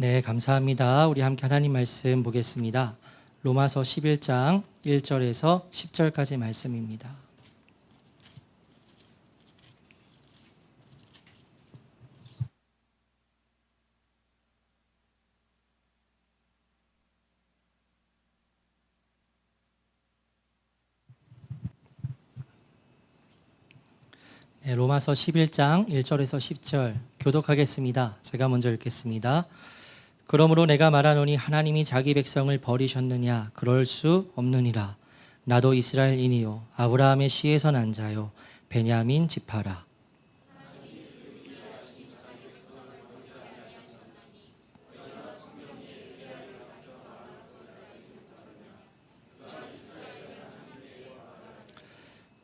네, 감사합니다. 우리 함께 하나님 말씀 보겠습니다. 로마서 11장 1절에서 10절까지 말씀입니다. 네, 로마서 11장 1절에서 10절 교독하겠습니다. 제가 먼저 읽겠습니다. 그러므로 내가 말하노니 하나님이 자기 백성을 버리셨느냐? 그럴 수 없느니라. 나도 이스라엘인이요 아브라함의 씨에서 난 자요 베냐민 지파라.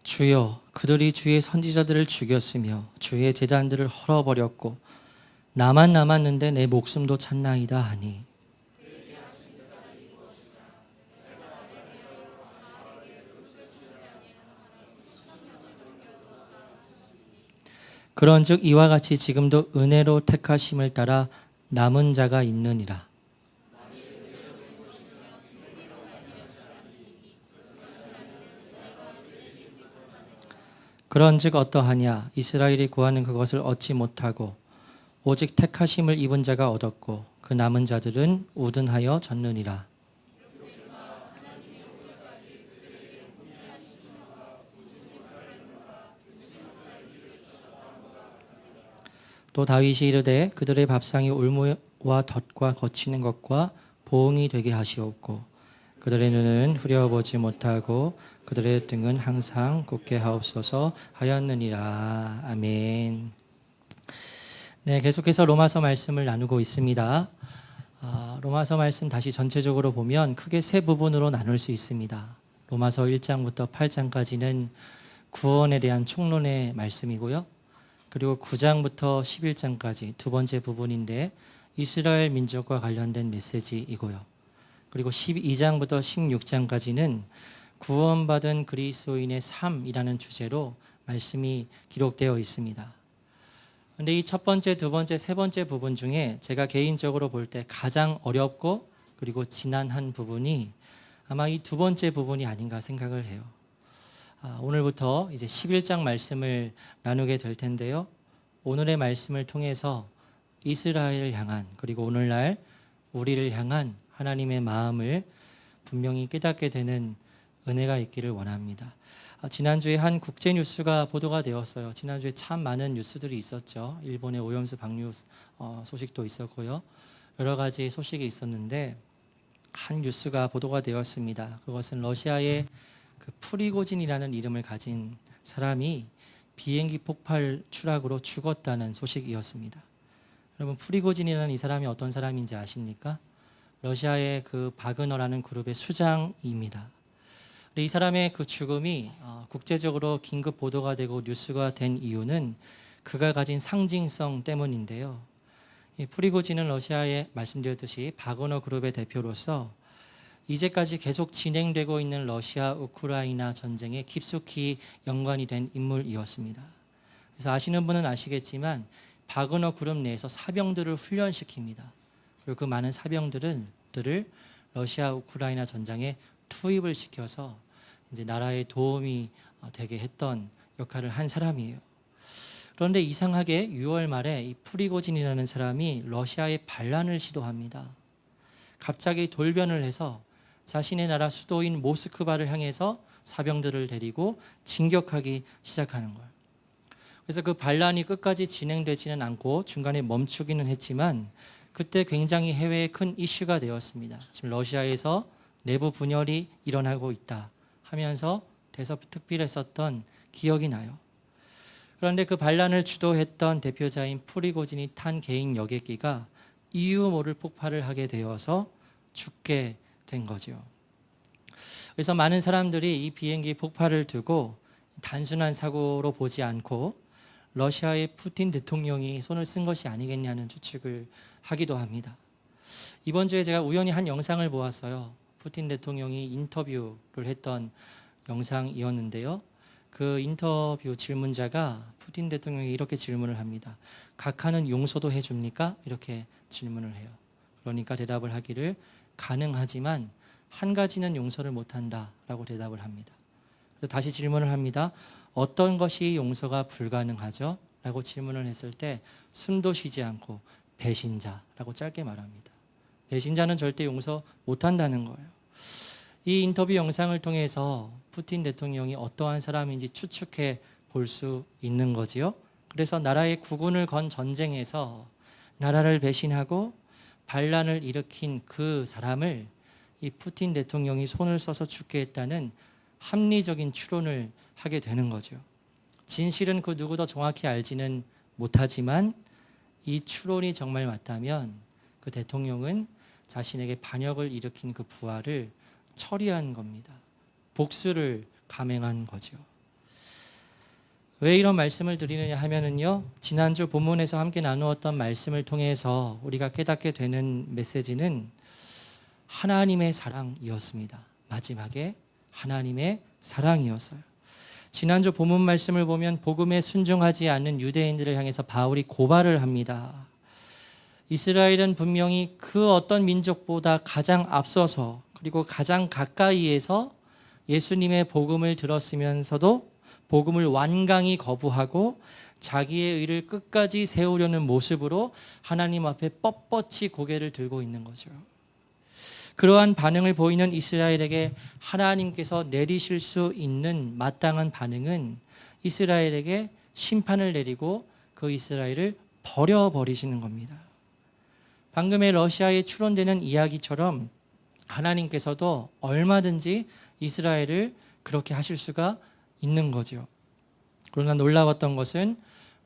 주여, 그들이 주의 선지자들을 죽였으며 주의 제단들을 헐어버렸고 나만 남았는데 내 목숨도 찾나이다 하니, 그런즉 이와 같이 지금도 은혜로 택하심을 따라 남은 자가 있느니라. 그런즉 어떠하냐? 이스라엘이 구하는 그것을 얻지 못하고 오직 택하심을 입은 자가 얻었고 그 남은 자들은 우둔하여 졌느니라. 또 다윗이 이르되 그들의 밥상이 올무와 덫과 거치는 것과 보응이 되게 하시옵고 그들의 눈은 후려보지 못하고 그들의 등은 항상 굳게 하옵소서 하였느니라. 아멘. 네, 계속해서 로마서 말씀을 나누고 있습니다. 로마서 말씀 다시 전체적으로 보면 크게 세 부분으로 나눌 수 있습니다. 로마서 1장부터 8장까지는 구원에 대한 총론의 말씀이고요. 그리고 9장부터 11장까지 두 번째 부분인데 이스라엘 민족과 관련된 메시지이고요. 그리고 12장부터 16장까지는 구원받은 그리스도인의 삶이라는 주제로 말씀이 기록되어 있습니다. 그런데 이 첫 번째, 두 번째, 세 번째 부분 중에 제가 개인적으로 볼 때 가장 어렵고 그리고 지난한 부분이 아마 이 두 번째 부분이 아닌가 생각을 해요. 오늘부터 이제 11장 말씀을 나누게 될 텐데요. 오늘의 말씀을 통해서 이스라엘을 향한 그리고 오늘날 우리를 향한 하나님의 마음을 분명히 깨닫게 되는 은혜가 있기를 원합니다. 지난주에 한 국제 뉴스가 보도가 되었어요. 지난주에 참 많은 뉴스들이 있었죠. 일본의 오염수 방류 소식도 있었고요. 여러 가지 소식이 있었는데 한 뉴스가 보도가 되었습니다. 그것은 러시아의 그 프리고진이라는 이름을 가진 사람이 비행기 폭발 추락으로 죽었다는 소식이었습니다. 여러분, 프리고진이라는 이 사람이 어떤 사람인지 아십니까? 러시아의 그 바그너라는 그룹의 수장입니다. 근데 이 사람의 그 죽음이 국제적으로 긴급 보도가 되고 뉴스가 된 이유는 그가 가진 상징성 때문인데요. 이 프리고진은 러시아에 말씀드렸듯이 바그너 그룹의 대표로서 이제까지 계속 진행되고 있는 러시아 우크라이나 전쟁에 깊숙이 연관이 된 인물이었습니다. 그래서 아시는 분은 아시겠지만 바그너 그룹 내에서 사병들을 훈련시킵니다. 그리고 그 많은 사병들을 러시아 우크라이나 전쟁에 투입을 시켜서 이제 나라에 도움이 되게 했던 역할을 한 사람이에요. 그런데 이상하게 6월 말에 이 프리고진이라는 사람이 러시아에 반란을 시도합니다. 갑자기 돌변을 해서 자신의 나라 수도인 모스크바를 향해서 사병들을 데리고 진격하기 시작하는 거예요. 그래서 그 반란이 끝까지 진행되지는 않고 중간에 멈추기는 했지만 그때 굉장히 해외에 큰 이슈가 되었습니다. 지금 러시아에서 내부 분열이 일어나고 있다 하면서 대서특필했었던 기억이 나요. 그런데 그 반란을 주도했던 대표자인 프리고진이 탄 개인 여객기가 이유 모를 폭발을 하게 되어서 죽게 된 거죠. 그래서 많은 사람들이 이 비행기 폭발을 두고 단순한 사고로 보지 않고 러시아의 푸틴 대통령이 손을 쓴 것이 아니겠냐는 추측을 하기도 합니다. 이번 주에 제가 우연히 한 영상을 보았어요. 푸틴 대통령이 인터뷰를 했던 영상이었는데요. 그 인터뷰 질문자가 푸틴 대통령이 이렇게 질문을 합니다. 각하는 용서도 해줍니까? 이렇게 질문을 해요. 그러니까 대답을 하기를 가능하지만 한 가지는 용서를 못한다라고 대답을 합니다. 그래서 다시 질문을 합니다. 어떤 것이 용서가 불가능하죠? 라고 질문을 했을 때 숨도 쉬지 않고 배신자라고 짧게 말합니다. 배신자는 절대 용서 못한다는 거예요. 이 인터뷰 영상을 통해서 푸틴 대통령이 어떠한 사람인지 추측해 볼 수 있는 거지요. 그래서 나라의 국운을 건 전쟁에서 나라를 배신하고 반란을 일으킨 그 사람을 이 푸틴 대통령이 손을 써서 죽게 했다는 합리적인 추론을 하게 되는 거죠. 진실은 그 누구도 정확히 알지는 못하지만 이 추론이 정말 맞다면 그 대통령은 자신에게 반역을 일으킨 그 부하를 처리한 겁니다. 복수를 감행한 거죠. 왜 이런 말씀을 드리느냐 하면은요, 지난주 본문에서 함께 나누었던 말씀을 통해서 우리가 깨닫게 되는 메시지는 하나님의 사랑이었습니다. 마지막에 하나님의 사랑이었어요. 지난주 본문 말씀을 보면 복음에 순종하지 않는 유대인들을 향해서 바울이 고발을 합니다. 이스라엘은 분명히 그 어떤 민족보다 가장 앞서서 그리고 가장 가까이에서 예수님의 복음을 들었으면서도 복음을 완강히 거부하고 자기의 의를 끝까지 세우려는 모습으로 하나님 앞에 뻣뻣이 고개를 들고 있는 거죠. 그러한 반응을 보이는 이스라엘에게 하나님께서 내리실 수 있는 마땅한 반응은 이스라엘에게 심판을 내리고 그 이스라엘을 버려버리시는 겁니다. 방금의 러시아에 추론되는 이야기처럼 하나님께서도 얼마든지 이스라엘을 그렇게 하실 수가 있는 거죠. 그러나 놀라웠던 것은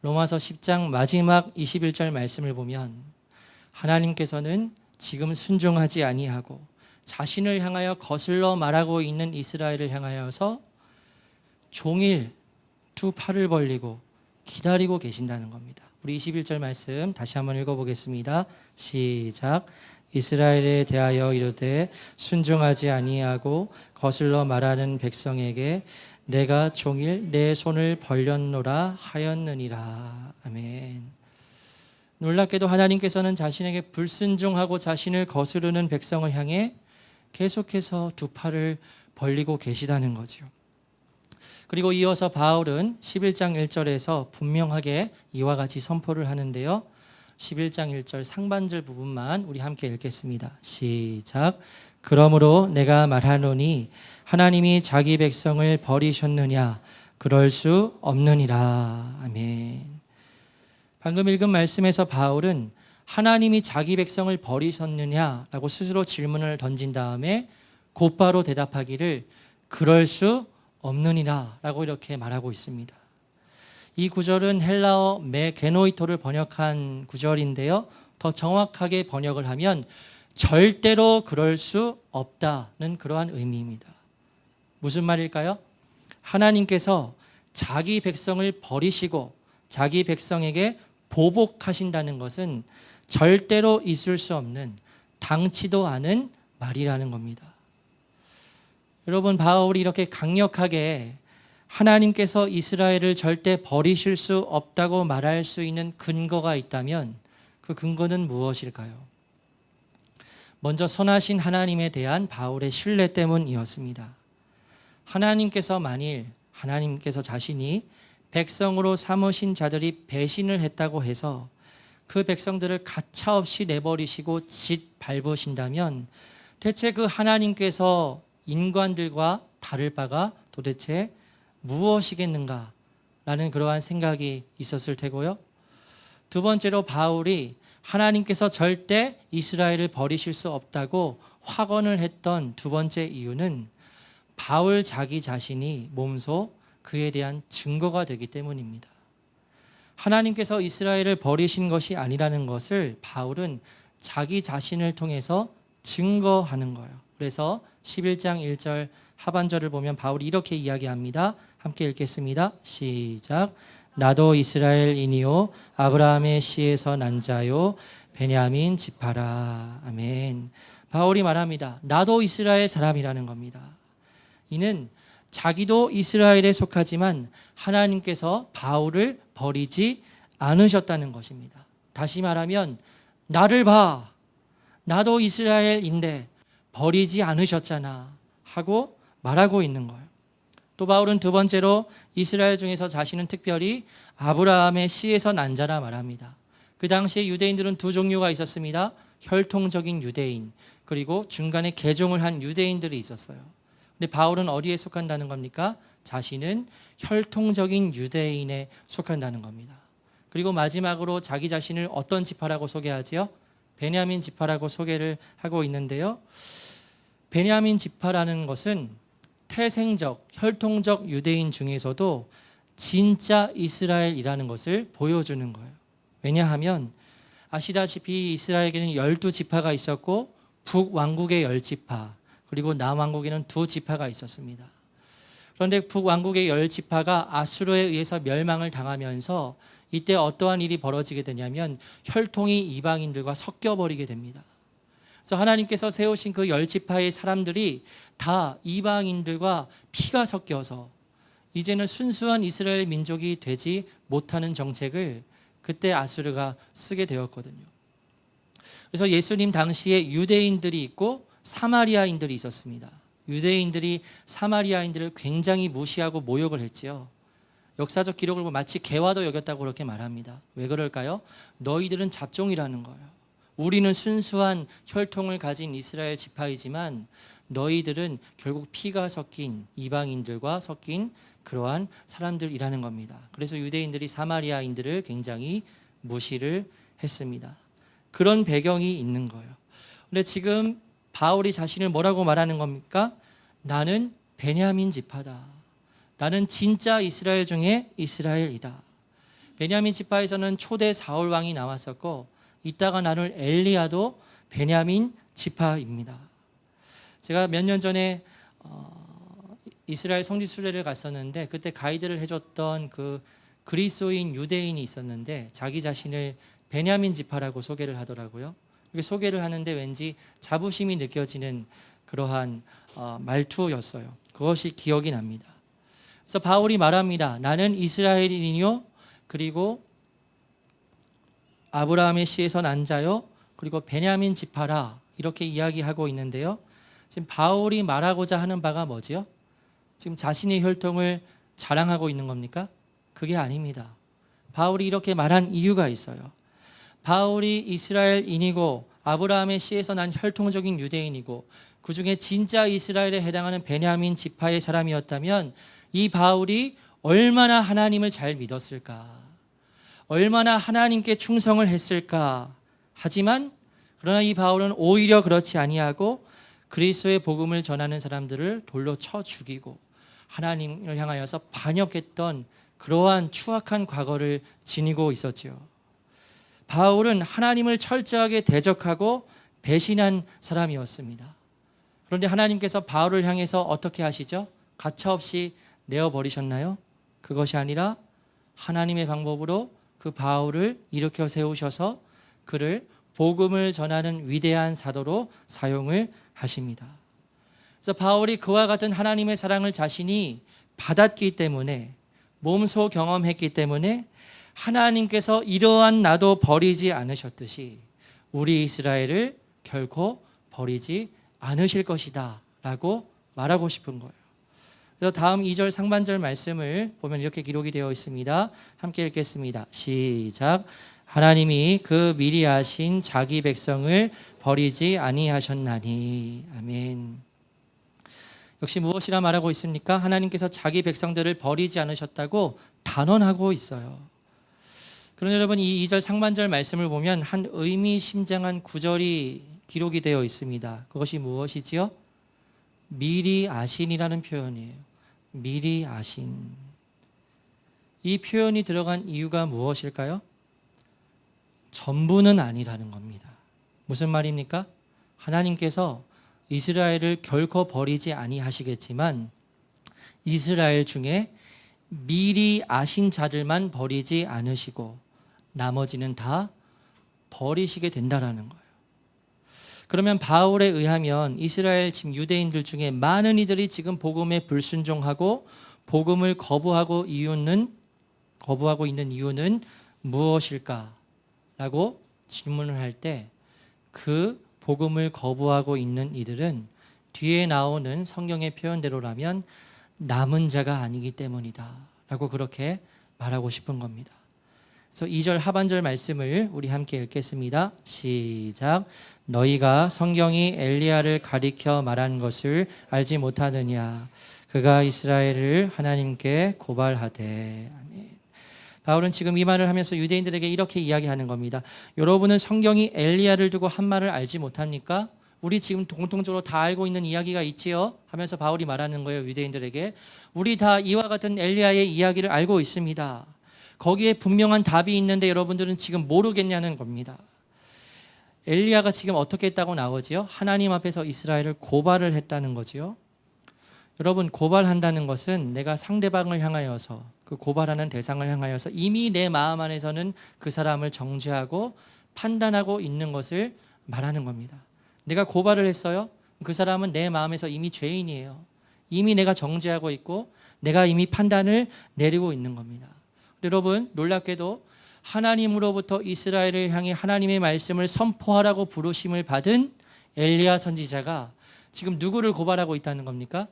로마서 10장 마지막 21절 말씀을 보면 하나님께서는 지금 순종하지 아니하고 자신을 향하여 거슬러 말하고 있는 이스라엘을 향하여서 종일 두 팔을 벌리고 기다리고 계신다는 겁니다. 우리 21절 말씀 다시 한번 읽어보겠습니다. 시작. 이스라엘에 대하여 이르되 순종하지 아니하고 거슬러 말하는 백성에게 내가 종일 내 손을 벌렸노라 하였느니라. 아멘. 놀랍게도 하나님께서는 자신에게 불순종하고 자신을 거스르는 백성을 향해 계속해서 두 팔을 벌리고 계시다는 거죠. 그리고 이어서 바울은 11장 1절에서 분명하게 이와 같이 선포를 하는데요. 11장 1절 상반절 부분만 우리 함께 읽겠습니다. 시작. 그러므로 내가 말하노니 하나님이 자기 백성을 버리셨느냐? 그럴 수 없느니라. 아멘. 방금 읽은 말씀에서 바울은 하나님이 자기 백성을 버리셨느냐라고 스스로 질문을 던진 다음에 곧바로 대답하기를 그럴 수 없느니라라고 이렇게 말하고 있습니다. 이 구절은 헬라어 메게노이토를 번역한 구절인데요. 더 정확하게 번역을 하면 절대로 그럴 수 없다는 그러한 의미입니다. 무슨 말일까요? 하나님께서 자기 백성을 버리시고 자기 백성에게 보복하신다는 것은 절대로 있을 수 없는 당치도 않은 말이라는 겁니다. 여러분, 바울이 이렇게 강력하게 하나님께서 이스라엘을 절대 버리실 수 없다고 말할 수 있는 근거가 있다면 그 근거는 무엇일까요? 먼저 선하신 하나님에 대한 바울의 신뢰 때문이었습니다. 하나님께서 자신이 백성으로 삼으신 자들이 배신을 했다고 해서 그 백성들을 가차없이 내버리시고 짓밟으신다면 대체 그 하나님께서 인간들과 다를 바가 도대체 무엇이겠는가라는 그러한 생각이 있었을 테고요. 두 번째로 바울이 하나님께서 절대 이스라엘을 버리실 수 없다고 확언을 했던 두 번째 이유는 바울 자기 자신이 몸소 그에 대한 증거가 되기 때문입니다. 하나님께서 이스라엘을 버리신 것이 아니라는 것을 바울은 자기 자신을 통해서 증거하는 거예요. 그래서 11장 1절 하반절을 보면 바울이 이렇게 이야기합니다. 함께 읽겠습니다. 시작. 나도 이스라엘인이요 아브라함의 씨에서 난 자요 베냐민 지파라. 아멘. 바울이 말합니다. 나도 이스라엘 사람이라는 겁니다. 이는 자기도 이스라엘에 속하지만 하나님께서 바울을 버리지 않으셨다는 것입니다. 다시 말하면 나를 봐. 나도 이스라엘인데 버리지 않으셨잖아 하고 말하고 있는 거예요. 또 바울은 두 번째로 이스라엘 중에서 자신은 특별히 아브라함의 씨에서 난 자라 말합니다. 그 당시에 유대인들은 두 종류가 있었습니다. 혈통적인 유대인, 그리고 중간에 개종을 한 유대인들이 있었어요. 근데 바울은 어디에 속한다는 겁니까? 자신은 혈통적인 유대인에 속한다는 겁니다. 그리고 마지막으로 자기 자신을 어떤 지파라고 소개하지요? 베냐민 지파라고 소개를 하고 있는데요. 베냐민 지파라는 것은 태생적, 혈통적 유대인 중에서도 진짜 이스라엘이라는 것을 보여주는 거예요. 왜냐하면 아시다시피 이스라엘에게는 12지파가 있었고 북왕국의 10지파, 그리고 남왕국에는 2지파가 있었습니다. 그런데 북왕국의 10지파가 아수르에 의해서 멸망을 당하면서 이때 어떠한 일이 벌어지게 되냐면 혈통이 이방인들과 섞여버리게 됩니다. 그래서 하나님께서 세우신 그 10지파의 사람들이 다 이방인들과 피가 섞여서 이제는 순수한 이스라엘 민족이 되지 못하는 정책을 그때 아수르가 쓰게 되었거든요. 그래서 예수님 당시에 유대인들이 있고 사마리아인들이 있었습니다. 유대인들이 사마리아인들을 굉장히 무시하고 모욕을 했지요. 역사적 기록을 보면 마치 개와도 여겼다고 그렇게 말합니다. 왜 그럴까요? 너희들은 잡종이라는 거예요. 우리는 순수한 혈통을 가진 이스라엘 지파이지만 너희들은 결국 피가 섞인 이방인들과 섞인 그러한 사람들이라는 겁니다. 그래서 유대인들이 사마리아인들을 굉장히 무시를 했습니다. 그런 배경이 있는 거예요. 근데 지금 바울이 자신을 뭐라고 말하는 겁니까? 나는 베냐민 지파다. 나는 진짜 이스라엘 중에 이스라엘이다. 베냐민 지파에서는 초대 사울 왕이 나왔었고 이따가 나눌 엘리야도 베냐민 지파입니다. 제가 몇 년 전에 이스라엘 성지 순례를 갔었는데 그때 가이드를 해줬던 그 그리스도인 유대인이 있었는데 자기 자신을 베냐민 지파라고 소개를 하더라고요. 이렇게 소개를 하는데 왠지 자부심이 느껴지는 그러한 말투였어요. 그것이 기억이 납니다. 그래서 바울이 말합니다. 나는 이스라엘인이요, 그리고 아브라함의 씨에서 난 자요, 그리고 베냐민 지파라, 이렇게 이야기하고 있는데요. 지금 바울이 말하고자 하는 바가 뭐지요? 지금 자신의 혈통을 자랑하고 있는 겁니까? 그게 아닙니다. 바울이 이렇게 말한 이유가 있어요. 바울이 이스라엘인이고 아브라함의 씨에서 난 혈통적인 유대인이고 그 중에 진짜 이스라엘에 해당하는 베냐민 지파의 사람이었다면 이 바울이 얼마나 하나님을 잘 믿었을까, 얼마나 하나님께 충성을 했을까. 하지만 그러나 이 바울은 오히려 그렇지 아니하고 그리스도의 복음을 전하는 사람들을 돌로 쳐 죽이고 하나님을 향하여서 반역했던 그러한 추악한 과거를 지니고 있었지요. 바울은 하나님을 철저하게 대적하고 배신한 사람이었습니다. 그런데 하나님께서 바울을 향해서 어떻게 하시죠? 가차없이 내어버리셨나요? 그것이 아니라 하나님의 방법으로 그 바울을 일으켜 세우셔서 그를 복음을 전하는 위대한 사도로 사용을 하십니다. 그래서 바울이 그와 같은 하나님의 사랑을 자신이 받았기 때문에, 몸소 경험했기 때문에 하나님께서 이러한 나도 버리지 않으셨듯이 우리 이스라엘을 결코 버리지 않으실 것이다 라고 말하고 싶은 거예요. 그래서 다음 2절 상반절 말씀을 보면 이렇게 기록이 되어 있습니다. 함께 읽겠습니다. 시작. 하나님이 그 미리 아신 자기 백성을 버리지 아니하셨나니. 아멘. 역시 무엇이라 말하고 있습니까? 하나님께서 자기 백성들을 버리지 않으셨다고 단언하고 있어요. 그런데 여러분, 이 2절 상반절 말씀을 보면 한 의미심장한 구절이 기록이 되어 있습니다. 그것이 무엇이지요? 미리 아신이라는 표현이에요. 미리 아신. 이 표현이 들어간 이유가 무엇일까요? 전부는 아니라는 겁니다. 무슨 말입니까? 하나님께서 이스라엘을 결코 버리지 아니하시겠지만 이스라엘 중에 미리 아신 자들만 버리지 않으시고 나머지는 다 버리시게 된다라는 거예요. 그러면 바울에 의하면 이스라엘 지금 유대인들 중에 많은 이들이 지금 복음에 불순종하고 복음을 거부하고 있는 이유는 무엇일까? 라고 질문을 할 때 그 복음을 거부하고 있는 이들은 뒤에 나오는 성경의 표현대로라면 남은 자가 아니기 때문이다 라고 그렇게 말하고 싶은 겁니다. 그래서 2절 하반절 말씀을 우리 함께 읽겠습니다. 시작. 너희가 성경이 엘리야를 가리켜 말한 것을 알지 못하느냐. 그가 이스라엘을 하나님께 고발하되. 아멘. 바울은 지금 이 말을 하면서 유대인들에게 이렇게 이야기하는 겁니다. 여러분은 성경이 엘리야를 두고 한 말을 알지 못합니까? 우리 지금 공통적으로 다 알고 있는 이야기가 있지요? 하면서 바울이 말하는 거예요. 유대인들에게. 우리 다 이와 같은 엘리야의 이야기를 알고 있습니다. 거기에 분명한 답이 있는데 여러분들은 지금 모르겠냐는 겁니다. 엘리야가 지금 어떻게 했다고 나오지요? 하나님 앞에서 이스라엘을 고발을 했다는 거지요. 여러분, 고발한다는 것은 내가 상대방을 향하여서, 그 고발하는 대상을 향하여서 이미 내 마음 안에서는 그 사람을 정죄하고 판단하고 있는 것을 말하는 겁니다. 내가 고발을 했어요. 그 사람은 내 마음에서 이미 죄인이에요. 이미 내가 정죄하고 있고 내가 이미 판단을 내리고 있는 겁니다. 여러분, 놀랍게도 하나님으로부터 이스라엘을 향해 하나님의 말씀을 선포하라고 부르심을 받은 엘리야 선지자가 지금 누구를 고발하고 있다는 겁니까?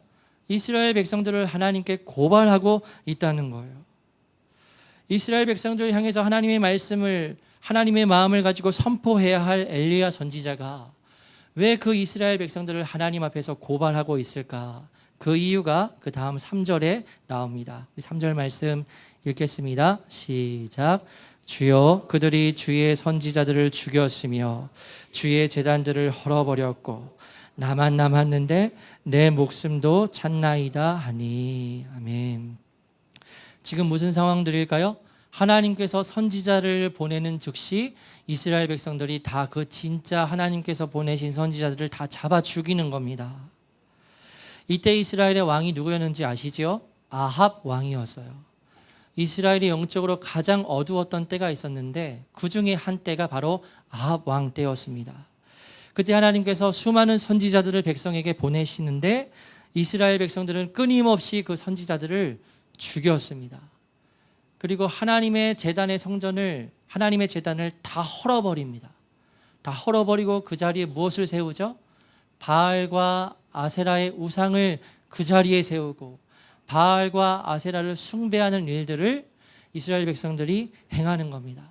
이스라엘 백성들을 하나님께 고발하고 있다는 거예요. 이스라엘 백성들을 향해서 하나님의 말씀을, 하나님의 마음을 가지고 선포해야 할 엘리야 선지자가 왜 그 이스라엘 백성들을 하나님 앞에서 고발하고 있을까? 그 이유가 그 다음 3절에 나옵니다. 3절 말씀 읽겠습니다. 시작. 주여, 그들이 주의 선지자들을 죽였으며 주의 제단들을 헐어버렸고 나만 남았는데 내 목숨도 찼나이다 하니. 아멘. 지금 무슨 상황들일까요? 하나님께서 선지자를 보내는 즉시 이스라엘 백성들이 다 그 진짜 하나님께서 보내신 선지자들을 다 잡아 죽이는 겁니다. 이때 이스라엘의 왕이 누구였는지 아시죠? 아합 왕이었어요. 이스라엘이 영적으로 가장 어두웠던 때가 있었는데 그 중에 한 때가 바로 아합 왕 때였습니다. 그때 하나님께서 수많은 선지자들을 백성에게 보내시는데 이스라엘 백성들은 끊임없이 그 선지자들을 죽였습니다. 그리고 하나님의 제단의 성전을, 하나님의 제단을 다 헐어버립니다. 다 헐어버리고 그 자리에 무엇을 세우죠? 바알과 아세라의 우상을 그 자리에 세우고 바알과 아세라를 숭배하는 일들을 이스라엘 백성들이 행하는 겁니다.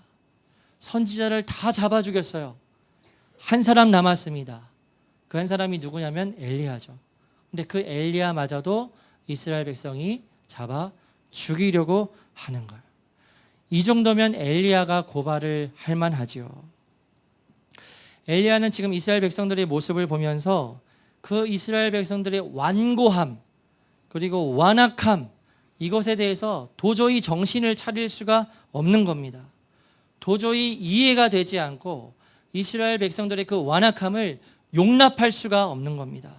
선지자를 다 잡아 죽였어요. 한 사람 남았습니다. 그 한 사람이 누구냐면 엘리야죠. 근데 그 엘리야마저도 이스라엘 백성이 잡아 죽이려고 하는 거예요. 이 정도면 엘리야가 고발을 할 만하지요. 엘리야는 지금 이스라엘 백성들의 모습을 보면서 그 이스라엘 백성들의 완고함 그리고 완악함, 이것에 대해서 도저히 정신을 차릴 수가 없는 겁니다. 도저히 이해가 되지 않고 이스라엘 백성들의 그 완악함을 용납할 수가 없는 겁니다.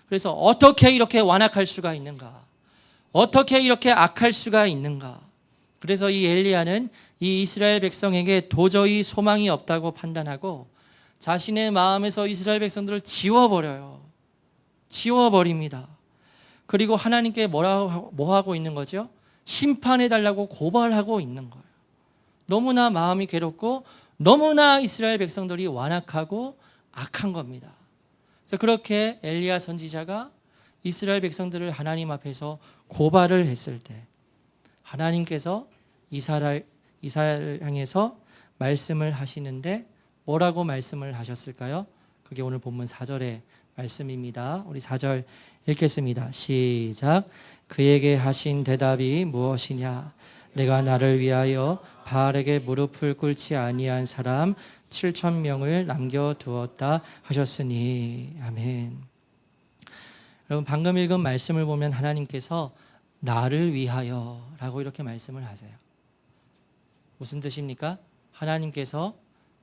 그래서 어떻게 이렇게 완악할 수가 있는가? 어떻게 이렇게 악할 수가 있는가? 그래서 이 엘리야는 이 이스라엘 백성에게 도저히 소망이 없다고 판단하고 자신의 마음에서 이스라엘 백성들을 지워버려요. 지워버립니다. 그리고 하나님께 뭐 하고 있는 거죠? 심판해달라고 고발하고 있는 거예요. 너무나 마음이 괴롭고 너무나 이스라엘 백성들이 완악하고 악한 겁니다. 그래서 그렇게 엘리야 선지자가 이스라엘 백성들을 하나님 앞에서 고발을 했을 때 하나님께서 이스라엘 향해서 말씀을 하시는데 뭐라고 말씀을 하셨을까요? 그게 오늘 본문 4절의 말씀입니다. 우리 4절 읽겠습니다. 시작. 그에게 하신 대답이 무엇이냐? 내가 나를 위하여 바알에게 무릎을 꿇지 아니한 사람 7,000명을 남겨두었다 하셨으니. 아멘. 여러분, 방금 읽은 말씀을 보면 하나님께서 나를 위하여 라고 이렇게 말씀을 하세요. 무슨 뜻입니까? 하나님께서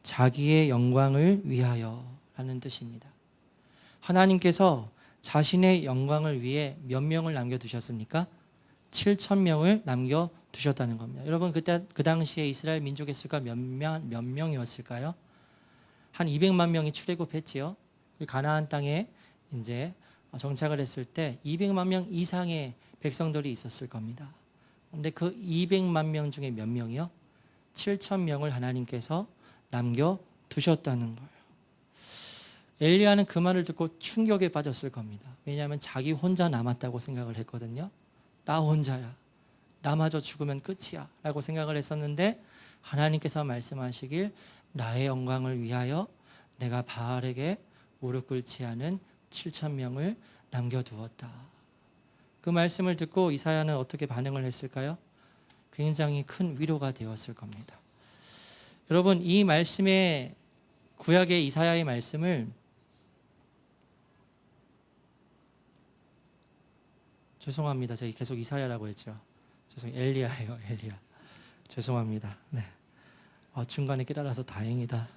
자기의 영광을 위하여 라는 뜻입니다. 하나님께서 자신의 영광을 위해 몇 명을 남겨두셨습니까? 7,000명을 남겨두셨다는 겁니다. 여러분, 그 당시에 이스라엘 민족의 수가 몇 명이었을까요? 한 200만 명이 출애굽했지요. 가나안 땅에 이제 정착을 했을 때 200만 명 이상의 백성들이 있었을 겁니다. 그런데 그 200만 명 중에 몇 명이요? 7,000명을 하나님께서 남겨두셨다는 거예요. 엘리야는 그 말을 듣고 충격에 빠졌을 겁니다. 왜냐하면 자기 혼자 남았다고 생각을 했거든요. 나 혼자야. 나마저 죽으면 끝이야 라고 생각을 했었는데 하나님께서 말씀하시길 나의 영광을 위하여 내가 바알에게 무릎 꿇지 않은 7,000명을 남겨두었다. 그 말씀을 듣고 이사야는 어떻게 반응을 했을까요? 굉장히 큰 위로가 되었을 겁니다. 여러분, 이 말씀의 구약의 이사야의 말씀을 죄송합니다. 제가 계속 이사야라고 했죠. 엘리야예요. 엘리야. 죄송합니다. 네. 중간에 깨달아서 다행이다.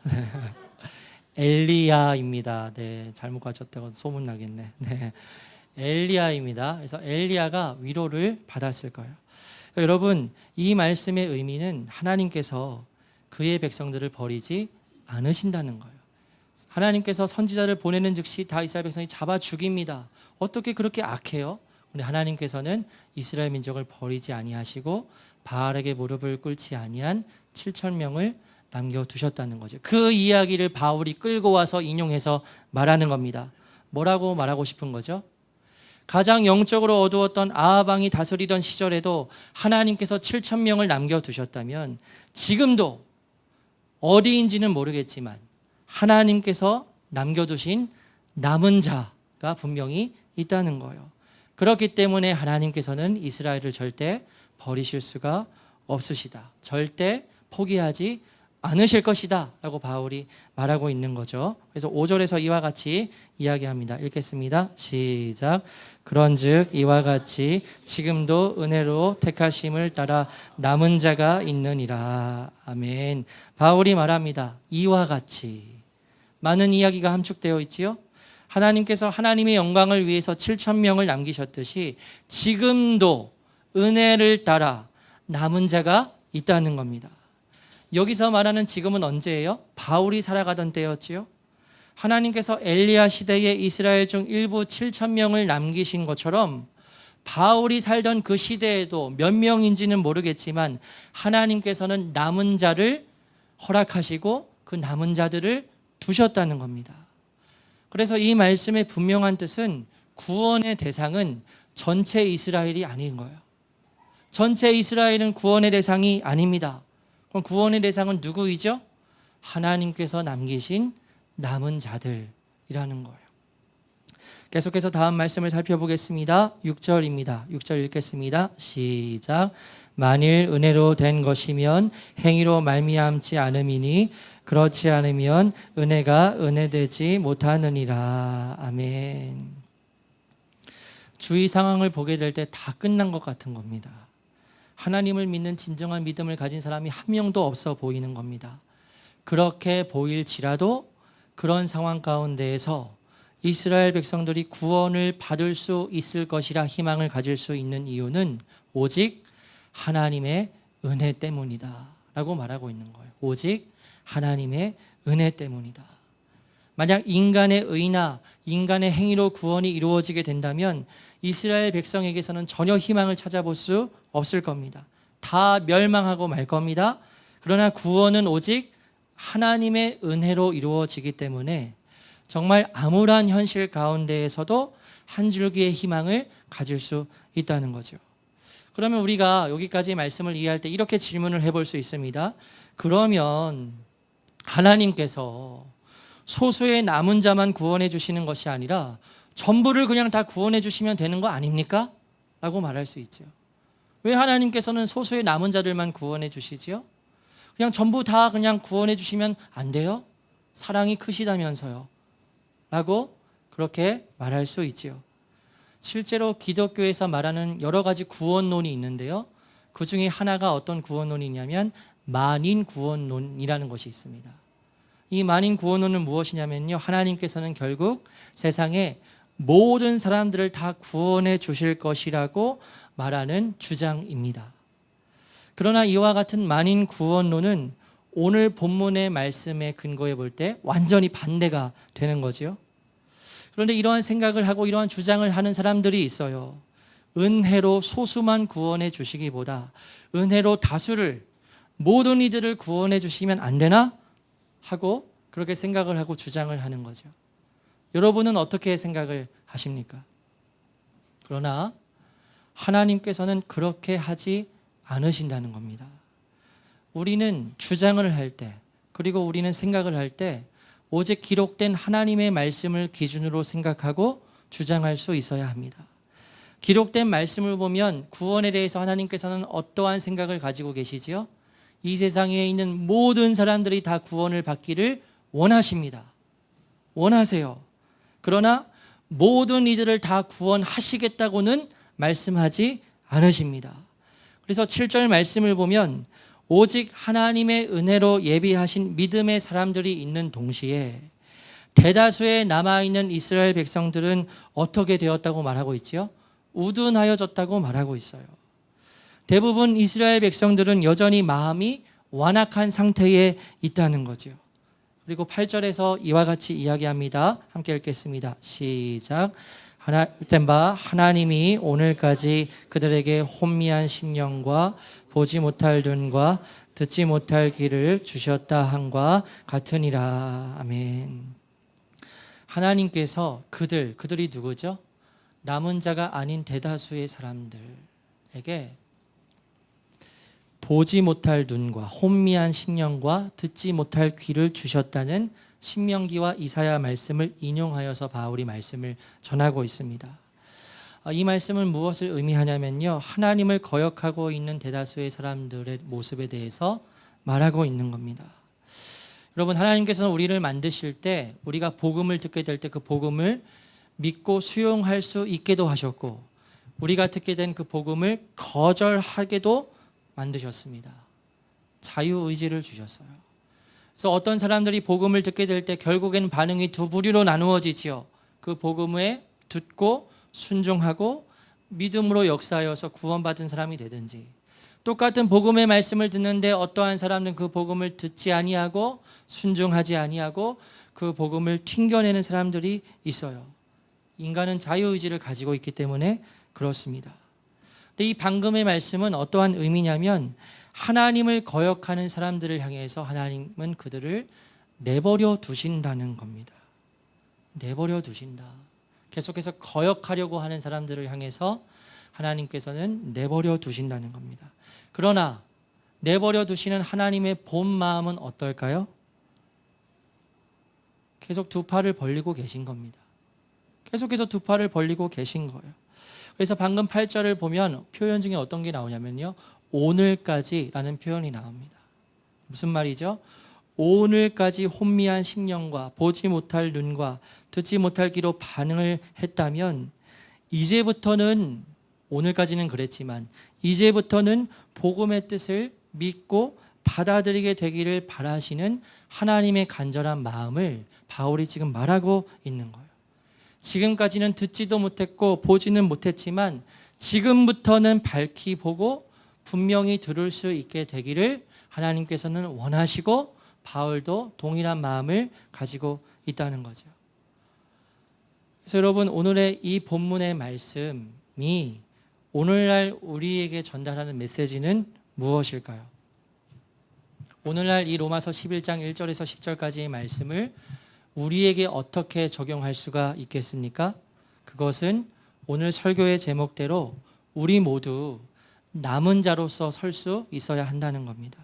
엘리야입니다. 네, 잘못 가졌다고 소문 나겠네. 네, 엘리야입니다. 그래서 엘리야가 위로를 받았을 거예요. 여러분, 이 말씀의 의미는 하나님께서 그의 백성들을 버리지 않으신다는 거예요. 하나님께서 선지자를 보내는 즉시 다 이스라엘 백성이 잡아 죽입니다. 어떻게 그렇게 악해요? 근데 하나님께서는 이스라엘 민족을 버리지 아니하시고 바알에게 무릎을 꿇지 아니한 7,000명을 남겨두셨다는 거죠. 그 이야기를 바울이 끌고 와서 인용해서 말하는 겁니다. 뭐라고 말하고 싶은 거죠? 가장 영적으로 어두웠던 아합 왕이 다스리던 시절에도 하나님께서 7,000명을 남겨두셨다면 지금도 어디인지는 모르겠지만 하나님께서 남겨두신 남은 자가 분명히 있다는 거예요. 그렇기 때문에 하나님께서는 이스라엘을 절대 버리실 수가 없으시다. 절대 포기하지 않으실 것이다 라고 바울이 말하고 있는 거죠. 그래서 5절에서 이와 같이 이야기합니다. 읽겠습니다. 시작. 그런즉 이와 같이 지금도 은혜로 택하심을 따라 남은 자가 있느니라. 아멘. 바울이 말합니다. 이와 같이 많은 이야기가 함축되어 있지요. 하나님께서 하나님의 영광을 위해서 7,000명을 남기셨듯이 지금도 은혜를 따라 남은 자가 있다는 겁니다. 여기서 말하는 지금은 언제예요? 바울이 살아가던 때였지요. 하나님께서 엘리야 시대에 이스라엘 중 일부 7,000명을 남기신 것처럼 바울이 살던 그 시대에도 몇 명인지는 모르겠지만 하나님께서는 남은 자를 허락하시고 그 남은 자들을 두셨다는 겁니다. 그래서 이 말씀의 분명한 뜻은 구원의 대상은 전체 이스라엘이 아닌 거예요. 전체 이스라엘은 구원의 대상이 아닙니다. 그럼 구원의 대상은 누구이죠? 하나님께서 남기신 남은 자들이라는 거예요. 계속해서 다음 말씀을 살펴보겠습니다. 6절입니다. 6절 읽겠습니다. 시작. 만일 은혜로 된 것이면 행위로 말미암지 않음이니 그렇지 않으면 은혜가 은혜되지 못하느니라. 아멘. 주위 상황을 보게 될 때 다 끝난 것 같은 겁니다. 하나님을 믿는 진정한 믿음을 가진 사람이 한 명도 없어 보이는 겁니다. 그렇게 보일지라도 그런 상황 가운데에서 이스라엘 백성들이 구원을 받을 수 있을 것이라 희망을 가질 수 있는 이유는 오직 하나님의 은혜 때문이다 라고 말하고 있는 거예요. 오직 하나님의 은혜 때문이다. 만약 인간의 의나 인간의 행위로 구원이 이루어지게 된다면 이스라엘 백성에게서는 전혀 희망을 찾아볼 수 없을 겁니다. 다 멸망하고 말 겁니다. 그러나 구원은 오직 하나님의 은혜로 이루어지기 때문에 정말 암울한 현실 가운데에서도 한 줄기의 희망을 가질 수 있다는 거죠. 그러면 우리가 여기까지 말씀을 이해할 때 이렇게 질문을 해볼 수 있습니다. 그러면 하나님께서 소수의 남은 자만 구원해 주시는 것이 아니라 전부를 그냥 다 구원해 주시면 되는 거 아닙니까? 라고 말할 수 있죠. 왜 하나님께서는 소수의 남은 자들만 구원해 주시지요? 그냥 전부 다 그냥 구원해 주시면 안 돼요? 사랑이 크시다면서요. 라고 그렇게 말할 수 있지요. 실제로 기독교에서 말하는 여러 가지 구원론이 있는데요. 그 중에 하나가 어떤 구원론이냐면 만인 구원론이라는 것이 있습니다. 이 만인 구원론은 무엇이냐면요. 하나님께서는 결국 세상에 모든 사람들을 다 구원해 주실 것이라고 말하는 주장입니다. 그러나 이와 같은 만인 구원론은 오늘 본문의 말씀에 근거해 볼 때 완전히 반대가 되는 거죠. 그런데 이러한 생각을 하고 이러한 주장을 하는 사람들이 있어요. 은혜로 소수만 구원해 주시기보다 은혜로 다수를 모든 이들을 구원해 주시면 안 되나? 하고 그렇게 생각을 하고 주장을 하는 거죠. 여러분은 어떻게 생각을 하십니까? 그러나 하나님께서는 그렇게 하지 않으신다는 겁니다. 우리는 주장을 할 때, 그리고 우리는 생각을 할 때 오직 기록된 하나님의 말씀을 기준으로 생각하고 주장할 수 있어야 합니다. 기록된 말씀을 보면 구원에 대해서 하나님께서는 어떠한 생각을 가지고 계시지요? 이 세상에 있는 모든 사람들이 다 구원을 받기를 원하십니다. 원하세요. 그러나 모든 이들을 다 구원하시겠다고는 말씀하지 않으십니다. 그래서 7절 말씀을 보면 오직 하나님의 은혜로 예비하신 믿음의 사람들이 있는 동시에 대다수의 남아있는 이스라엘 백성들은 어떻게 되었다고 말하고 있지요? 우둔하여졌다고 말하고 있어요. 대부분 이스라엘 백성들은 여전히 마음이 완악한 상태에 있다는 거죠. 그리고 8절에서 이와 같이 이야기합니다. 함께 읽겠습니다. 시작. 된 바 하나님이 오늘까지 그들에게 혼미한 심령과 보지 못할 눈과 듣지 못할 귀를 주셨다 함과 같으니라. 아멘. 하나님께서 그들이 누구죠? 남은 자가 아닌 대다수의 사람들에게 보지 못할 눈과 혼미한 심령과 듣지 못할 귀를 주셨다는 신명기와 이사야 말씀을 인용하여서 바울이 말씀을 전하고 있습니다. 이 말씀은 무엇을 의미하냐면요, 하나님을 거역하고 있는 대다수의 사람들의 모습에 대해서 말하고 있는 겁니다. 여러분, 하나님께서는 우리를 만드실 때 우리가 복음을 듣게 될 때 그 복음을 믿고 수용할 수 있게도 하셨고, 우리가 듣게 된 그 복음을 거절하게도 만드셨습니다. 자유의지를 주셨어요. 그래서 어떤 사람들이 복음을 듣게 될 때 결국에는 반응이 두 부류로 나누어지지요. 그 복음에 듣고 순종하고 믿음으로 역사하여서 구원받은 사람이 되든지, 똑같은 복음의 말씀을 듣는데 어떠한 사람은 그 복음을 듣지 아니하고 순종하지 아니하고 그 복음을 튕겨내는 사람들이 있어요. 인간은 자유의지를 가지고 있기 때문에 그렇습니다. 근데 이 방금의 말씀은 어떠한 의미냐면, 하나님을 거역하는 사람들을 향해서 하나님은 그들을 내버려 두신다는 겁니다. 내버려 두신다. 계속해서 거역하려고 하는 사람들을 향해서 하나님께서는 내버려 두신다는 겁니다. 그러나 내버려 두시는 하나님의 본 마음은 어떨까요? 계속 두 팔을 벌리고 계신 겁니다. 계속해서 두 팔을 벌리고 계신 거예요. 그래서 방금 8절을 보면 표현 중에 어떤 게 나오냐면요, 오늘까지라는 표현이 나옵니다. 무슨 말이죠? 오늘까지 혼미한 심령과 보지 못할 눈과 듣지 못할 귀로 반응을 했다면, 이제부터는, 오늘까지는 그랬지만 이제부터는 복음의 뜻을 믿고 받아들이게 되기를 바라시는 하나님의 간절한 마음을 바울이 지금 말하고 있는 거예요. 지금까지는 듣지도 못했고 보지는 못했지만 지금부터는 밝히 보고 분명히 들을 수 있게 되기를 하나님께서는 원하시고 바울도 동일한 마음을 가지고 있다는 거죠. 그래서 여러분, 오늘의 이 본문의 말씀이 오늘날 우리에게 전달하는 메시지는 무엇일까요? 오늘날 이 로마서 11장 1절에서 10절까지의 말씀을 우리에게 어떻게 적용할 수가 있겠습니까? 그것은 오늘 설교의 제목대로 우리 모두 남은 자로서 설 수 있어야 한다는 겁니다.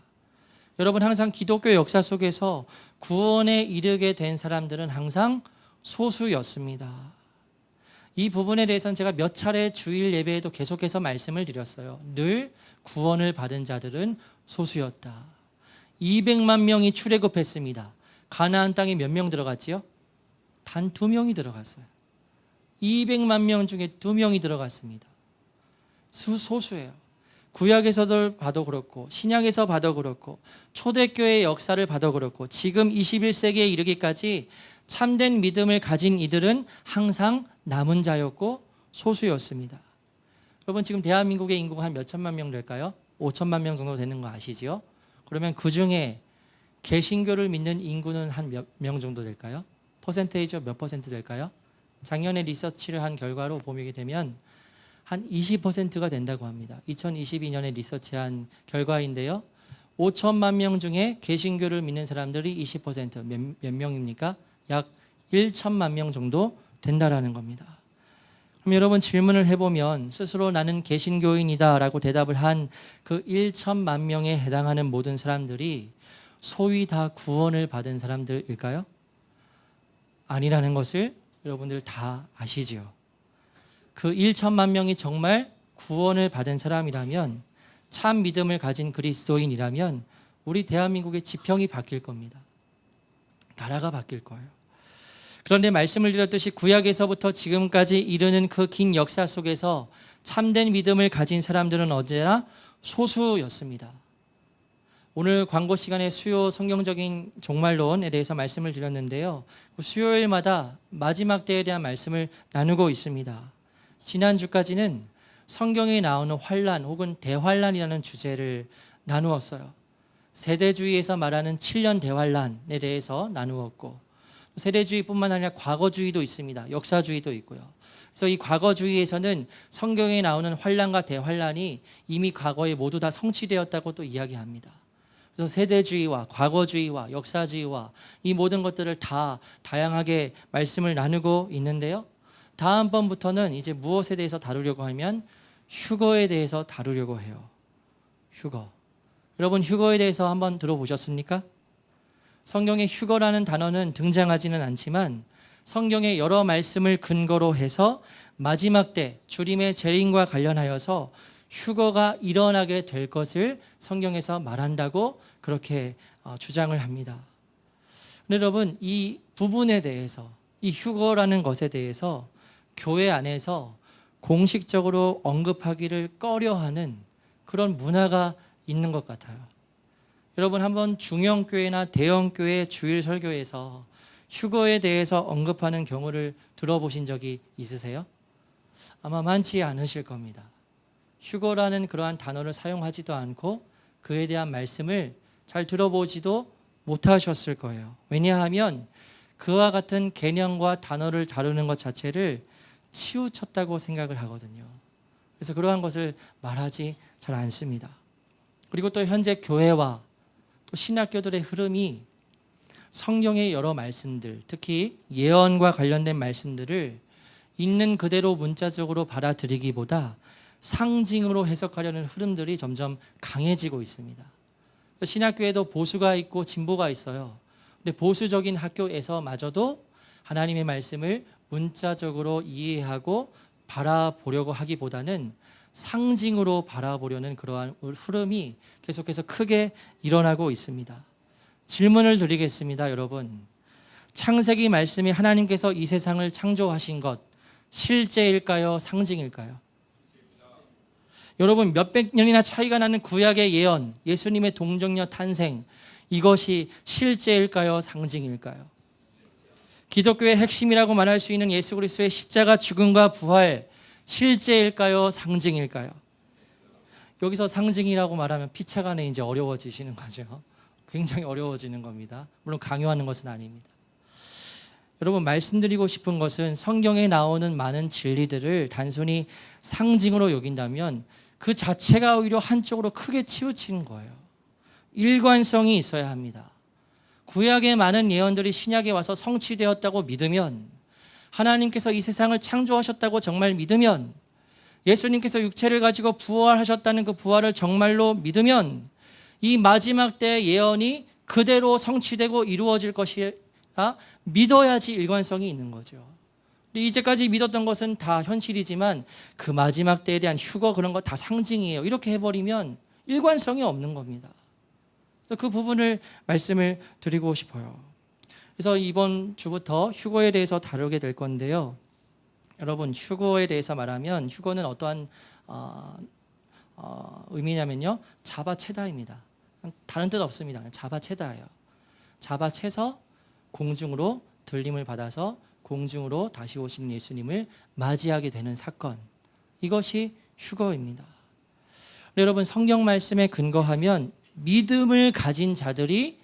여러분, 항상 기독교 역사 속에서 구원에 이르게 된 사람들은 항상 소수였습니다. 이 부분에 대해서는 제가 몇 차례 주일 예배에도 계속해서 말씀을 드렸어요. 늘 구원을 받은 자들은 소수였다. 200만 명이 출애굽했습니다. 가나안 땅에 몇 명 들어갔지요? 단 2명이 들어갔어요. 200만 명 중에 2명이 들어갔습니다. 소수예요. 구약에서도 봐도 그렇고 신약에서 봐도 그렇고 초대교회의 역사를 봐도 그렇고 지금 21세기에 이르기까지 참된 믿음을 가진 이들은 항상 남은 자였고 소수였습니다. 여러분, 지금 대한민국의 인구가 한 몇 천만 명 될까요? 5천만 명 정도 되는 거 아시지요? 그러면 그 중에 개신교를 믿는 인구는 한 몇 명 정도 될까요? 퍼센테이지 몇 퍼센트 될까요? 작년에 리서치를 한 결과로 보게 되면 한 20%가 된다고 합니다. 2022년에 리서치한 결과인데요. 5천만 명 중에 개신교를 믿는 사람들이 20%, 몇 명입니까? 약 1천만 명 정도 된다라는 겁니다. 그럼 여러분 질문을 해보면 스스로 나는 개신교인이다 라고 대답을 한 그 1천만 명에 해당하는 모든 사람들이 소위 다 구원을 받은 사람들일까요? 아니라는 것을 여러분들 다 아시지요. 그 1천만 명이 정말 구원을 받은 사람이라면, 참 믿음을 가진 그리스도인이라면 우리 대한민국의 지평이 바뀔 겁니다. 나라가 바뀔 거예요. 그런데 말씀을 드렸듯이 구약에서부터 지금까지 이르는 그 긴 역사 속에서 참된 믿음을 가진 사람들은 언제나 소수였습니다. 오늘 광고 시간에 수요 성경적인 종말론에 대해서 말씀을 드렸는데요. 수요일마다 마지막 때에 대한 말씀을 나누고 있습니다. 지난주까지는 성경에 나오는 환란 혹은 대환란이라는 주제를 나누었어요. 세대주의에서 말하는 7년 대환란에 대해서 나누었고, 세대주의뿐만 아니라 과거주의도 있습니다. 역사주의도 있고요. 그래서 이 과거주의에서는 성경에 나오는 환란과 대환란이 이미 과거에 모두 다 성취되었다고 또 이야기합니다. 그래서 세대주의와 과거주의와 역사주의와 이 모든 것들을 다 다양하게 말씀을 나누고 있는데요. 다음번부터는 이제 무엇에 대해서 다루려고 하면 휴거에 대해서 다루려고 해요. 휴거. 여러분 휴거에 대해서 한번 들어보셨습니까? 성경에 휴거라는 단어는 등장하지는 않지만 성경의 여러 말씀을 근거로 해서 마지막 때 주님의 재림과 관련하여서 휴거가 일어나게 될 것을 성경에서 말한다고 그렇게 주장을 합니다. 여러분 이 부분에 대해서, 이 휴거라는 것에 대해서 교회 안에서 공식적으로 언급하기를 꺼려하는 그런 문화가 있는 것 같아요. 여러분 한번 중형교회나 대형교회 주일 설교에서 휴거에 대해서 언급하는 경우를 들어보신 적이 있으세요? 아마 많지 않으실 겁니다. 휴거라는 그러한 단어를 사용하지도 않고 그에 대한 말씀을 잘 들어보지도 못하셨을 거예요. 왜냐하면 그와 같은 개념과 단어를 다루는 것 자체를 치우쳤다고 생각을 하거든요. 그래서 그러한 것을 말하지 잘 않습니다. 그리고 또 현재 교회와 또 신학교들의 흐름이 성경의 여러 말씀들, 특히 예언과 관련된 말씀들을 있는 그대로 문자적으로 받아들이기보다 상징으로 해석하려는 흐름들이 점점 강해지고 있습니다. 신학교에도 보수가 있고 진보가 있어요. 근데 보수적인 학교에서마저도 하나님의 말씀을 문자적으로 이해하고 바라보려고 하기보다는 상징으로 바라보려는 그러한 흐름이 계속해서 크게 일어나고 있습니다. 질문을 드리겠습니다, 여러분. 창세기 말씀이 하나님께서 이 세상을 창조하신 것 실제일까요? 상징일까요? 여러분 몇백 년이나 차이가 나는 구약의 예언, 예수님의 동정녀 탄생, 이것이 실제일까요? 상징일까요? 기독교의 핵심이라고 말할 수 있는 예수 그리스도의 십자가 죽음과 부활, 실제일까요? 상징일까요? 여기서 상징이라고 말하면 피차간에 이제 어려워지시는 거죠. 굉장히 어려워지는 겁니다. 물론 강요하는 것은 아닙니다. 여러분 말씀드리고 싶은 것은 성경에 나오는 많은 진리들을 단순히 상징으로 여긴다면 그 자체가 오히려 한쪽으로 크게 치우치는 거예요. 일관성이 있어야 합니다. 구약의 많은 예언들이 신약에 와서 성취되었다고 믿으면, 하나님께서 이 세상을 창조하셨다고 정말 믿으면, 예수님께서 육체를 가지고 부활하셨다는 그 부활을 정말로 믿으면 이 마지막 때 예언이 그대로 성취되고 이루어질 것이라 믿어야지 일관성이 있는 거죠. 이제까지 믿었던 것은 다 현실이지만 그 마지막 때에 대한 휴거 그런 거 다 상징이에요. 이렇게 해버리면 일관성이 없는 겁니다. 그래서 그 부분을 말씀을 드리고 싶어요. 그래서 이번 주부터 휴거에 대해서 다루게 될 건데요. 여러분 휴거에 대해서 말하면 휴거는 어떠한 의미냐면요, 잡아채다입니다. 다른 뜻 없습니다. 잡아채다예요. 잡아채서 공중으로 들림을 받아서 공중으로 다시 오시는 예수님을 맞이하게 되는 사건, 이것이 휴거입니다. 여러분 성경 말씀에 근거하면 믿음을 가진 자들이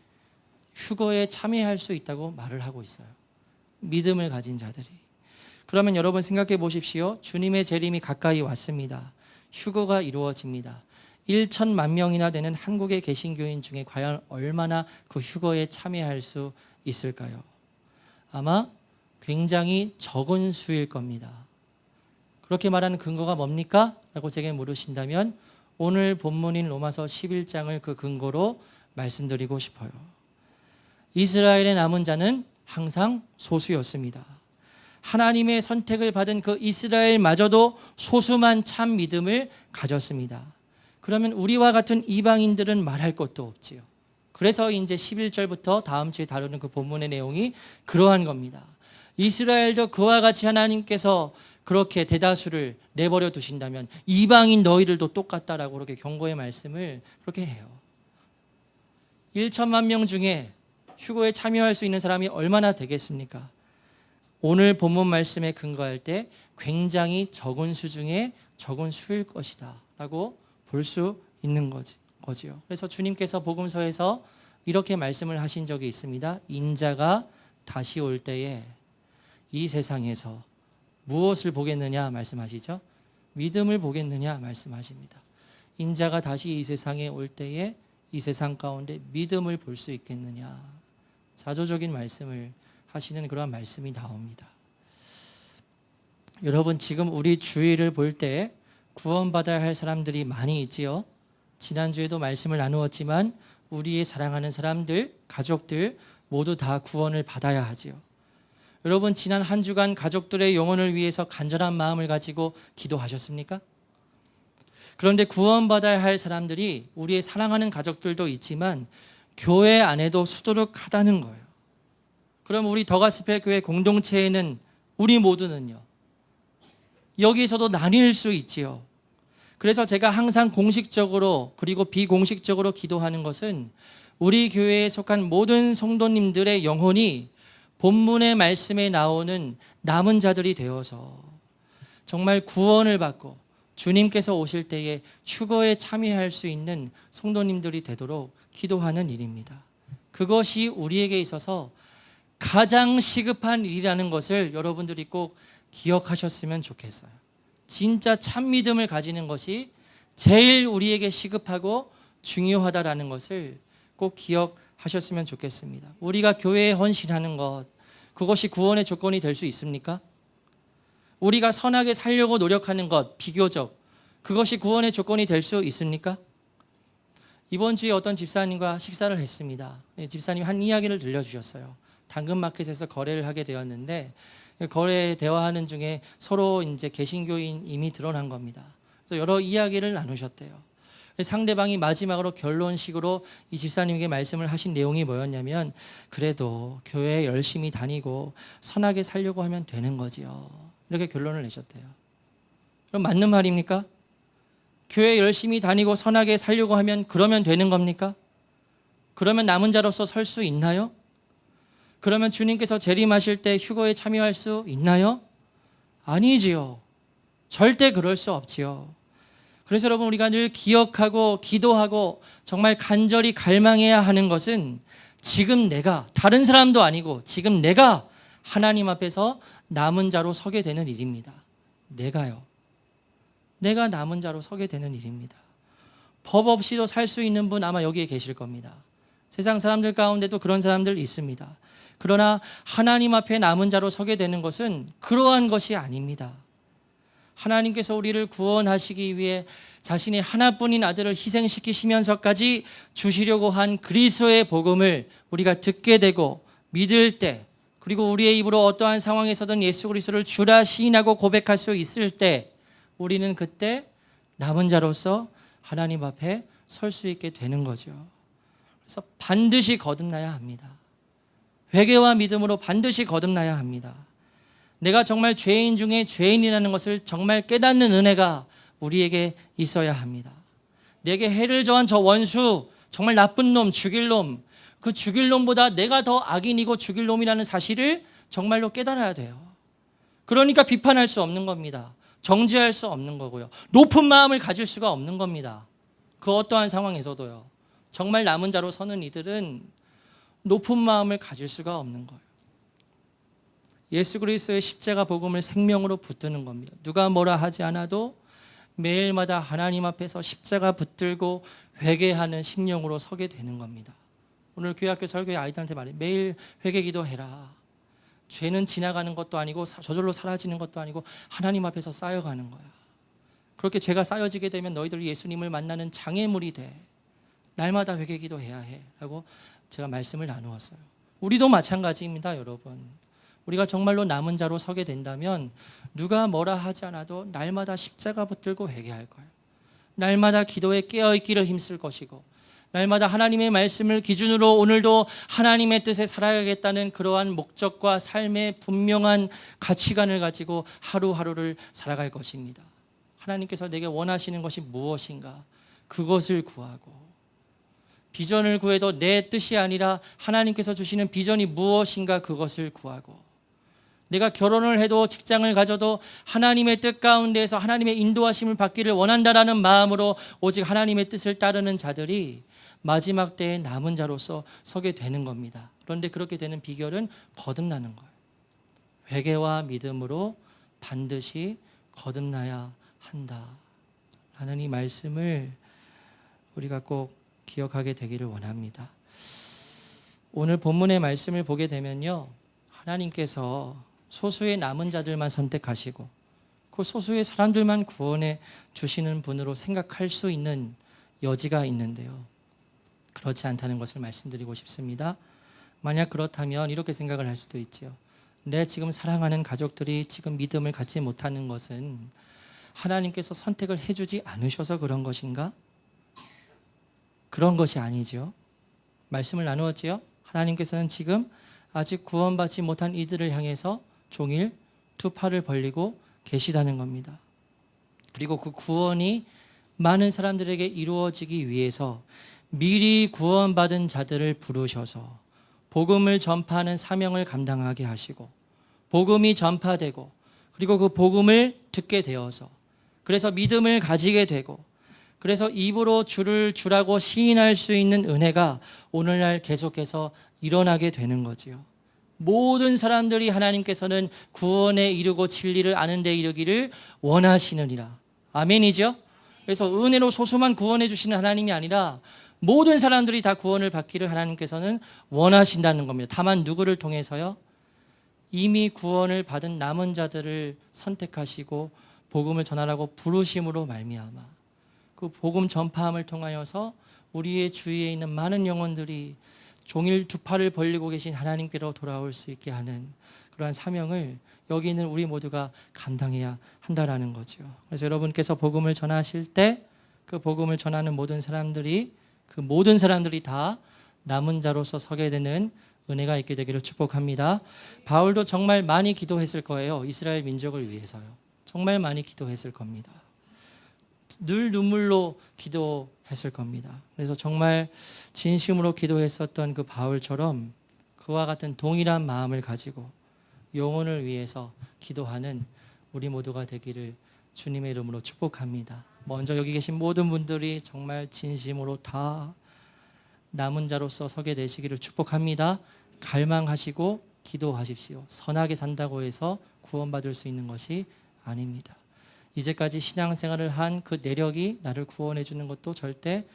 휴거에 참여할 수 있다고 말을 하고 있어요. 믿음을 가진 자들이. 그러면 여러분 생각해 보십시오. 주님의 재림이 가까이 왔습니다. 휴거가 이루어집니다. 1천만 명이나 되는 한국의 개신교인 중에 과연 얼마나 그 휴거에 참여할 수 있을까요? 아마 굉장히 적은 수일 겁니다. 그렇게 말하는 근거가 뭡니까? 라고 제게 물으신다면 오늘 본문인 로마서 11장을 그 근거로 말씀드리고 싶어요. 이스라엘의 남은 자는 항상 소수였습니다. 하나님의 선택을 받은 그 이스라엘마저도 소수만 참 믿음을 가졌습니다. 그러면 우리와 같은 이방인들은 말할 것도 없지요. 그래서 이제 11절부터 다음 주에 다루는 그 본문의 내용이 그러한 겁니다. 이스라엘도 그와 같이 하나님께서 그렇게 대다수를 내버려 두신다면 이방인 너희들도 똑같다라고 그렇게 경고의 말씀을 그렇게 해요. 1천만 명 중에 휴거에 참여할 수 있는 사람이 얼마나 되겠습니까? 오늘 본문 말씀에 근거할 때 굉장히 적은 수 중에 적은 수일 것이다 라고 볼 수 있는 거지요. 그래서 주님께서 복음서에서 이렇게 말씀을 하신 적이 있습니다. 인자가 다시 올 때에 이 세상에서 무엇을 보겠느냐 말씀하시죠? 믿음을 보겠느냐 말씀하십니다. 인자가 다시 이 세상에 올 때에 이 세상 가운데 믿음을 볼 수 있겠느냐. 자조적인 말씀을 하시는 그러한 말씀이 나옵니다. 여러분, 지금 우리 주위를 볼 때 구원받아야 할 사람들이 많이 있지요. 지난주에도 말씀을 나누었지만 우리의 사랑하는 사람들, 가족들 모두 다 구원을 받아야 하지요. 여러분, 지난 한 주간 가족들의 영혼을 위해서 간절한 마음을 가지고 기도하셨습니까? 그런데 구원받아야 할 사람들이 우리의 사랑하는 가족들도 있지만 교회 안에도 수두룩하다는 거예요. 그럼 우리 더가스펠 교회 공동체에는 우리 모두는요, 여기에서도 나뉠 수 있지요. 그래서 제가 항상 공식적으로 그리고 비공식적으로 기도하는 것은 우리 교회에 속한 모든 성도님들의 영혼이 본문의 말씀에 나오는 남은 자들이 되어서 정말 구원을 받고 주님께서 오실 때에 휴거에 참여할 수 있는 성도님들이 되도록 기도하는 일입니다. 그것이 우리에게 있어서 가장 시급한 일이라는 것을 여러분들이 꼭 기억하셨으면 좋겠어요. 진짜 참 믿음을 가지는 것이 제일 우리에게 시급하고 중요하다라는 것을 꼭 기억하셨으면 좋겠습니다. 우리가 교회에 헌신하는 것, 그것이 구원의 조건이 될 수 있습니까? 우리가 선하게 살려고 노력하는 것, 비교적 그것이 구원의 조건이 될 수 있습니까? 이번 주에 어떤 집사님과 식사를 했습니다. 집사님이 한 이야기를 들려주셨어요. 당근마켓에서 거래를 하게 되었는데 거래 대화하는 중에 서로 이제 개신교인임이 드러난 겁니다. 그래서 여러 이야기를 나누셨대요. 상대방이 마지막으로 결론식으로 이 집사님에게 말씀을 하신 내용이 뭐였냐면, 그래도 교회에 열심히 다니고 선하게 살려고 하면 되는 거지요. 이렇게 결론을 내셨대요. 그럼 맞는 말입니까? 교회 열심히 다니고 선하게 살려고 하면 그러면 되는 겁니까? 그러면 남은 자로서 설 수 있나요? 그러면 주님께서 재림하실 때 휴거에 참여할 수 있나요? 아니지요. 절대 그럴 수 없지요. 그래서 여러분, 우리가 늘 기억하고 기도하고 정말 간절히 갈망해야 하는 것은 지금 내가, 다른 사람도 아니고 지금 내가 하나님 앞에서 남은 자로 서게 되는 일입니다. 내가요. 내가 남은 자로 서게 되는 일입니다. 법 없이도 살 수 있는 분 아마 여기에 계실 겁니다. 세상 사람들 가운데도 그런 사람들 있습니다. 그러나 하나님 앞에 남은 자로 서게 되는 것은 그러한 것이 아닙니다. 하나님께서 우리를 구원하시기 위해 자신의 하나뿐인 아들을 희생시키시면서까지 주시려고 한 그리스도의 복음을 우리가 듣게 되고 믿을 때, 그리고 우리의 입으로 어떠한 상황에서든 예수 그리스도를 주라 시인하고 고백할 수 있을 때, 우리는 그때 남은 자로서 하나님 앞에 설 수 있게 되는 거죠. 그래서 반드시 거듭나야 합니다. 회개와 믿음으로 반드시 거듭나야 합니다. 내가 정말 죄인 중에 죄인이라는 것을 정말 깨닫는 은혜가 우리에게 있어야 합니다. 내게 해를 저한 저 원수, 정말 나쁜 놈, 죽일 놈, 그 죽일 놈보다 내가 더 악인이고 죽일 놈이라는 사실을 정말로 깨달아야 돼요. 그러니까 비판할 수 없는 겁니다. 정죄할 수 없는 거고요. 높은 마음을 가질 수가 없는 겁니다. 그 어떠한 상황에서도요. 정말 남은 자로 서는 이들은 높은 마음을 가질 수가 없는 거예요. 예수 그리스도의 십자가 복음을 생명으로 붙드는 겁니다. 누가 뭐라 하지 않아도 매일마다 하나님 앞에서 십자가 붙들고 회개하는 심령으로 서게 되는 겁니다. 오늘 교회학교 설교의 아이들한테 말해, 매일 회개 기도해라. 죄는 지나가는 것도 아니고 저절로 사라지는 것도 아니고 하나님 앞에서 쌓여가는 거야. 그렇게 죄가 쌓여지게 되면 너희들이 예수님을 만나는 장애물이 돼. 날마다 회개기도 해야 해 라고 제가 말씀을 나누었어요. 우리도 마찬가지입니다, 여러분. 우리가 정말로 남은 자로 서게 된다면 누가 뭐라 하지 않아도 날마다 십자가 붙들고 회개할 거예요. 날마다 기도에 깨어있기를 힘쓸 것이고, 날마다 하나님의 말씀을 기준으로 오늘도 하나님의 뜻에 살아야겠다는 그러한 목적과 삶의 분명한 가치관을 가지고 하루하루를 살아갈 것입니다. 하나님께서 내게 원하시는 것이 무엇인가, 그것을 구하고, 비전을 구해도 내 뜻이 아니라 하나님께서 주시는 비전이 무엇인가, 그것을 구하고, 내가 결혼을 해도 직장을 가져도 하나님의 뜻 가운데에서 하나님의 인도하심을 받기를 원한다라는 마음으로 오직 하나님의 뜻을 따르는 자들이 마지막 때에 남은 자로서 서게 되는 겁니다. 그런데 그렇게 되는 비결은 거듭나는 거예요. 회개와 믿음으로 반드시 거듭나야 한다 라는 이 말씀을 우리가 꼭 기억하게 되기를 원합니다. 오늘 본문의 말씀을 보게 되면요, 하나님께서 소수의 남은 자들만 선택하시고 그 소수의 사람들만 구원해 주시는 분으로 생각할 수 있는 여지가 있는데요, 그렇지 않다는 것을 말씀드리고 싶습니다. 만약 그렇다면 이렇게 생각을 할 수도 있지요. 내 지금 사랑하는 가족들이 지금 믿음을 갖지 못하는 것은 하나님께서 선택을 해주지 않으셔서 그런 것인가? 그런 것이 아니죠. 말씀을 나누었지요. 하나님께서는 지금 아직 구원받지 못한 이들을 향해서 종일 두 팔을 벌리고 계시다는 겁니다. 그리고 그 구원이 많은 사람들에게 이루어지기 위해서 미리 구원받은 자들을 부르셔서 복음을 전파하는 사명을 감당하게 하시고, 복음이 전파되고 그리고 그 복음을 듣게 되어서 그래서 믿음을 가지게 되고, 그래서 입으로 주를 주라고 시인할 수 있는 은혜가 오늘날 계속해서 일어나게 되는 거지요. 모든 사람들이 하나님께서는 구원에 이르고 진리를 아는 데 이르기를 원하시느니라. 아멘이죠? 그래서 은혜로 소수만 구원해 주시는 하나님이 아니라 모든 사람들이 다 구원을 받기를 하나님께서는 원하신다는 겁니다. 다만 누구를 통해서요? 이미 구원을 받은 남은 자들을 선택하시고 복음을 전하라고 부르심으로 말미암아 그 복음 전파함을 통하여서 우리의 주위에 있는 많은 영혼들이 종일 두 팔을 벌리고 계신 하나님께로 돌아올 수 있게 하는 그러한 사명을 여기 있는 우리 모두가 감당해야 한다라는 거죠. 그래서 여러분께서 복음을 전하실 때 그 복음을 전하는 모든 사람들이 다 남은 자로서 서게 되는 은혜가 있게 되기를 축복합니다. 바울도 정말 많이 기도했을 거예요. 이스라엘 민족을 위해서요. 정말 많이 기도했을 겁니다. 늘 눈물로 기도했을 겁니다. 그래서 정말 진심으로 기도했었던 그 바울처럼 그와 같은 동일한 마음을 가지고 영혼을 위해서 기도하는 우리 모두가 되기를 주님의 이름으로 축복합니다. 먼저 여기 계신 모든 분들이 정말 진심으로 다 남은 자로서 서게 되시기를 축복합니다. 갈망하시고 기도하십시오. 선하게 산다고 해서 구원받을 수 있는 것이 아닙니다. 이제까지 신앙생활을 한 그 내력이 나를 구원해 주는 것도 절대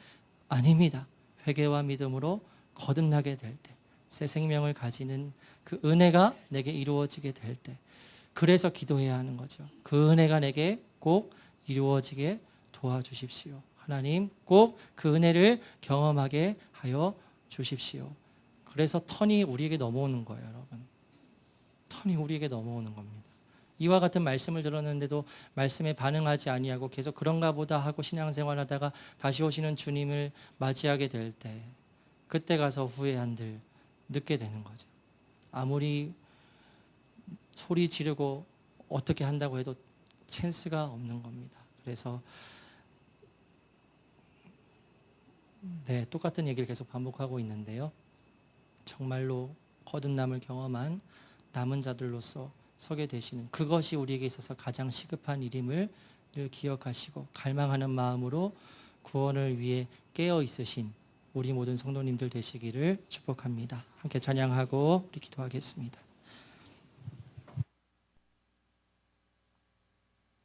아닙니다. 회개와 믿음으로 거듭나게 될 때, 새 생명을 가지는 그 은혜가 내게 이루어지게 될 때, 그래서 기도해야 하는 거죠. 그 은혜가 내게 꼭 이루어지게 도와주십시오. 하나님 꼭 그 은혜를 경험하게 하여 주십시오. 그래서 턴이 우리에게 넘어오는 거예요, 여러분. 턴이 우리에게 넘어오는 겁니다. 이와 같은 말씀을 들었는데도 말씀에 반응하지 아니하고 계속 그런가 보다 하고 신앙생활하다가 다시 오시는 주님을 맞이하게 될 때, 그때 가서 후회한들 늦게 되는 거죠. 아무리 소리 지르고 어떻게 한다고 해도 찬스가 없는 겁니다. 그래서 똑같은 얘기를 계속 반복하고 있는데요, 정말로 거듭남을 경험한 남은 자들로서 서게 되시는 그것이 우리에게 있어서 가장 시급한 일임을 늘 기억하시고 갈망하는 마음으로 구원을 위해 깨어 있으신 우리 모든 성도님들 되시기를 축복합니다. 함께 찬양하고 우리 기도하겠습니다.